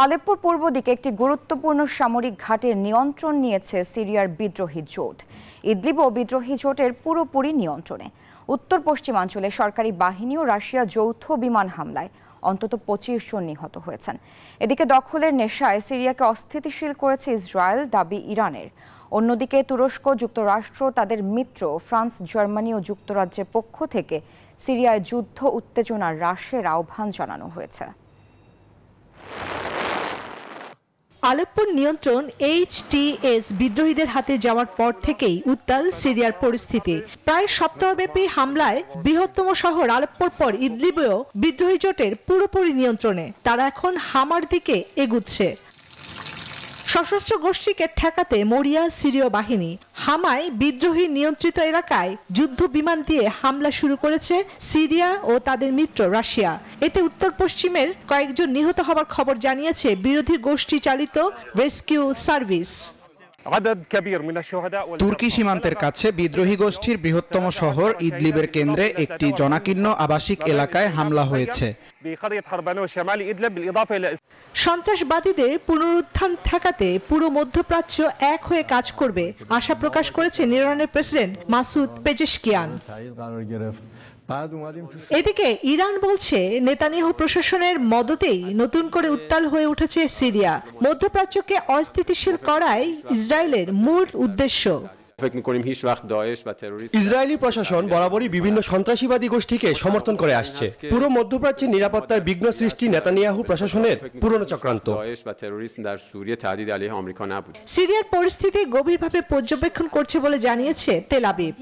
আলেপ্পোর পূর্ব দিকে একটি গুরুত্বপূর্ণ সামরিক ঘাটের নিয়ন্ত্রণ নিয়েছে সিরিয়ার বিদ্রোহী জোট। ইদলিবও বিদ্রোহী জোটের পুরোপুরি নিয়ন্ত্রণে। উত্তর পশ্চিমাঞ্চলে সরকারি বাহিনী ও রাশিয়া যৌথ বিমান হামলায় অন্তত 25 জন নিহত হয়েছেন। এদিকে দখলের নেশায় সিরিয়াকে অস্থিতিশীল করেছে ইসরায়েল, দাবি ইরানের। অন্যদিকে তুরস্ক, যুক্তরাষ্ট্র, তাদের মিত্র ফ্রান্স, জার্মানি ও যুক্তরাজ্যের পক্ষ থেকে সিরিয়ায় যুদ্ধ উত্তেজনা হ্রাসের আহ্বান জানানো হয়েছে। আলেপ্পোর নিয়ন্ত্রণ HTS বিদ্রোহীদের হাতে যাওয়ার পর থেকেই উত্তাল সিরিয়ার পরিস্থিতি। প্রায় সপ্তাহব্যাপী হামলায় বৃহত্তম শহর আলেপ্পোর পর ইদলিবেও বিদ্রোহী জোটের পুরোপুরি নিয়ন্ত্রণে। তারা এখন হামার দিকে এগুচ্ছে। সশস্ত্র গোষ্ঠীকে ঠেকাতে মরিয়া সিরীয় বাহিনী। হামায় বিদ্রোহী নিয়ন্ত্রিত এলাকায় যুদ্ধ বিমান দিয়ে হামলা শুরু করেছে সিরিয়া ও তাদের মিত্র রাশিয়া। এতে উত্তর পশ্চিমের কয়েকজন নিহত হওয়ার খবর জানিয়েছে বিরোধী গোষ্ঠী চালিত রেস্কিউ সার্ভিস। তুর্কি সীমান্তের কাছে বিদ্রোহী গোষ্ঠীর বৃহত্তম শহর ইদলিবের কেন্দ্রে একটি জনাকীর্ণ আবাসিক এলাকায় হামলা হয়েছে। সন্ত্রাসবাদীদের পুনরুত্থান ঠেকাতে পুরো মধ্যপ্রাচ্য এক হয়ে কাজ করবে আশা প্রকাশ করেছেন ইরানের প্রেসিডেন্ট মাসুদ পেজেশকিয়ান। এদিকে ইরান বলছে নেতানিয়াহু প্রশাসনের মদতেই নতুন করে উত্তাল হয়ে উঠেছে সিরিয়া। মধ্যপ্রাচ্যকে অস্থিতিশীল করাই ইসরায়েলের মূল উদ্দেশ্য। ইসরায়েলি প্রশাসন বরাবরই বিভিন্ন সন্ত্রাসীবাদী গোষ্ঠীকে সমর্থন করে আসছে। পুরো মধ্যপ্রাচ্যের নিরাপত্তার বিঘ্ন সৃষ্টি নেতানিয়াহু প্রশাসনের পুরনো চক্রান্ত। সিরিয়ার পরিস্থিতি গভীরভাবে পর্যবেক্ষণ করছে বলে জানিয়েছে তেল আবিব।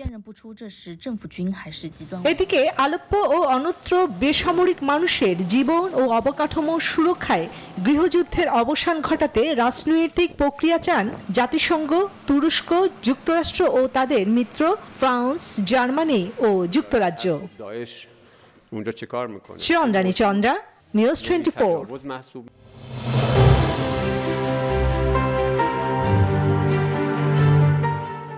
এদিকে আলেপ্পো ও অন্যত্র বেসামরিক মানুষের জীবন ও অবকাঠামো সুরক্ষায় গৃহযুদ্ধের অবসান ঘটাতে রাজনৈতিক প্রক্রিয়া চান জাতিসংঘ, তুরস্ক, যুক্তরাষ্ট্র ও তাদের মিত্র ফ্রান্স, জার্মানি ও যুক্তরাজ্য। চন্দ্রানী চন্দ্রা, নিউজ 24।